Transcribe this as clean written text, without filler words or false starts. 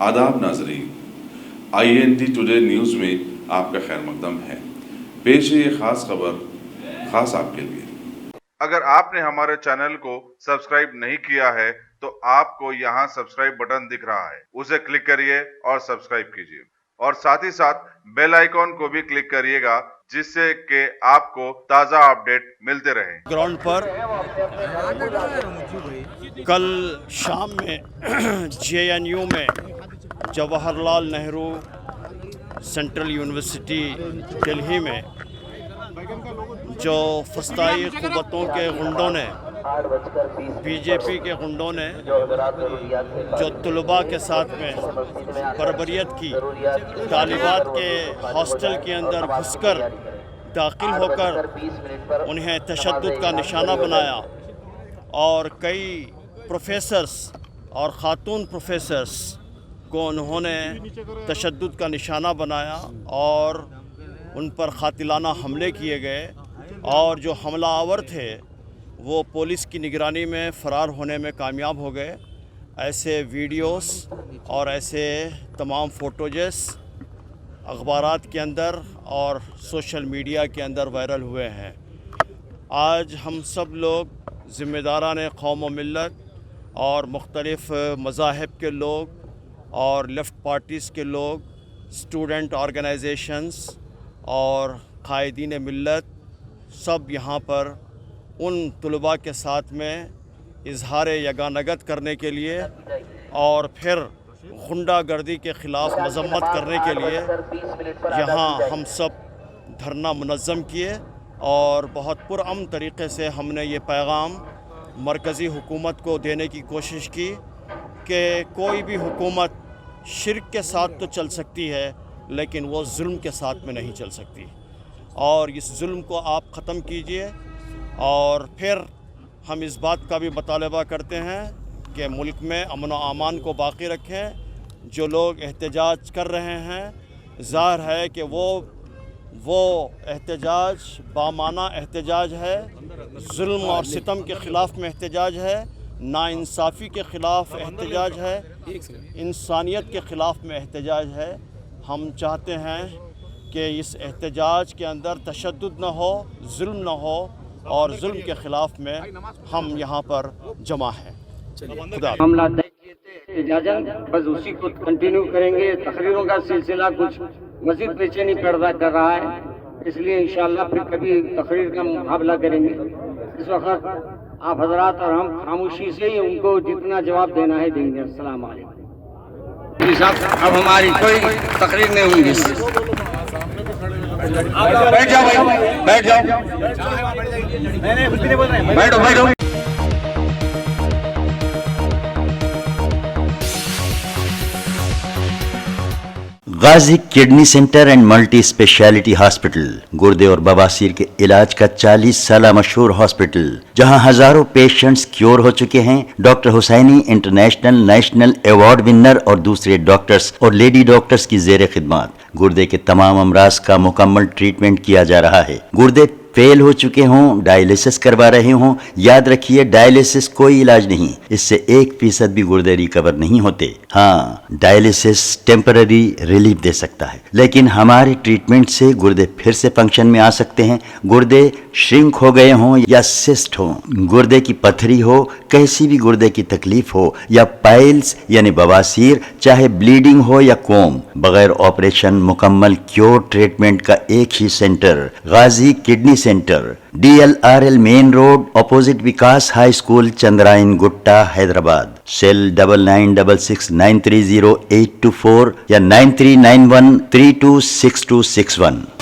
आदाब नाजरीन, INT today news में आपका खैर मकदम है। पेश है ये खास खबर खास आपके लिए। अगर आपने हमारे चैनल को सब्सक्राइब नहीं किया है तो आपको यहाँ सब्सक्राइब बटन दिख रहा है, उसे क्लिक करिए और सब्सक्राइब कीजिए और साथ ही साथ बेल आइकॉन को भी क्लिक करिएगा जिससे कि आपको ताज़ा अपडेट मिलते रहे। ग्राउंड पर कल शाम में JNU में जवाहरलाल नेहरू सेंट्रल यूनिवर्सिटी दिल्ली में जो फस्ताई क़ुव्वतों के गुंडों ने, BJP के गुंडों ने जो तलबा के साथ में बर्बरियत की, तालिबात के हॉस्टल के अंदर घुसकर दाखिल होकर उन्हें तशद्दुद का निशाना बनाया और कई प्रोफेसर्स और ख़ातून प्रोफेसर्स को उन्होंने तशद्दुद का निशाना बनाया और उन पर क़ातिलाना हमले किए गए और जो हमलावर थे वो पुलिस की निगरानी में फ़रार होने में कामयाब हो गए। ऐसे वीडियोस और ऐसे तमाम फ़ोटोजेस अखबारात के अंदर और सोशल मीडिया के अंदर वायरल हुए हैं। आज हम सब लोग ज़िम्मेदारान कौम व मिल्लत और मुख्तलिफ़ मज़ाहिब के लोग और लेफ़्ट पार्टीज़ के लोग, स्टूडेंट ऑर्गेनाइजेशंस और कायदीन मिल्लत सब यहाँ पर उन तलबा के साथ में इजहार यगानगत करने के लिए और फिर गुंडागर्दी के ख़िलाफ़ मज़म्मत करने के लिए यहाँ हम सब धरना मुनज़्ज़म किए और बहुत पुरअमन तरीक़े से हमने ये पैगाम मरकज़ी हुकूमत को देने की कोशिश की कि कोई भी हुकूमत शिर्क के साथ तो चल सकती है लेकिन वो जुल्म के साथ में नहीं चल सकती और इस जुल्म को आप ख़त्म कीजिए। और फिर हम इस बात का भी मुतालबा करते हैं कि मुल्क में अमन व अमान को बाक़ी रखें। जो लोग एहतजाज कर रहे हैं ज़ाहिर है कि वो एहतजाज बामाना एहतजाज है, जुल्म और सितम के ख़िलाफ़ में एहतजाज है, नाइंसाफ़ी के ख़िलाफ़ एहतजाज है, इंसानियत के ख़िलाफ़ में एहतजाज है। हम चाहते हैं कि इस एहतजाज के अंदर तशद्दुद न हो, जुल्म न हो और जुल्म के ख़िलाफ़ में हम यहाँ पर जमा हैं। मामला तय किए थे इजाज़त, बस उसी को कंटिन्यू करेंगे। तकरीरों का सिलसिला कुछ मज़ीद बेचैनी पैदा कर रहा है, इसलिए इंशाअल्लाह फिर कभी तकरीर का मुकाबला करेंगे। इस वक्त आप हजरात और हम खामोशी से ही उनको जितना जवाब देना है देंगे। अस्सलाम वालेकुम। अब हमारी कोई तकरीर नहीं होगी। बैठ जाओ भाई, बैठ जाओ, बैठो बैठो। Ghazi kidney centre and multi speciality hospital, गुर्दे और बवासीर के इलाज का 40 साल मशहूर हॉस्पिटल, जहां हजारों पेशेंट्स क्योर हो चुके हैं। Doctor Husaini international national award winner और दूसरे डॉक्टर्स और लेडी डॉक्टर्स की जेर खिदमत गुर्दे के तमाम अमराज का मुकम्मल ट्रीटमेंट किया जा रहा है। गुर्दे फेल हो चुके हों, डायलिसिस करवा रहे हों, याद रखिए डायलिसिस कोई इलाज नहीं, इससे 1% भी गुर्दे रिकवर नहीं होते। हाँ, डायलिसिस टेम्पररी रिलीफ दे सकता है लेकिन हमारे ट्रीटमेंट से गुर्दे फिर से फंक्शन में आ सकते हैं। गुर्दे श्रिंक हो गए हों या सिस्ट हो, गुर्दे की पथरी हो, कैसी भी गुर्दे की तकलीफ हो या पाइल्स यानी बवासीर, चाहे ब्लीडिंग हो या कोम, बगैर ऑपरेशन मुकम्मल क्योर ट्रीटमेंट का एक ही centre, Ghazi kidney centre, DLRL main road, opposite Vikas high school, Chandrayangutta, Hyderabad. Cell 9966930824 या 9391326261।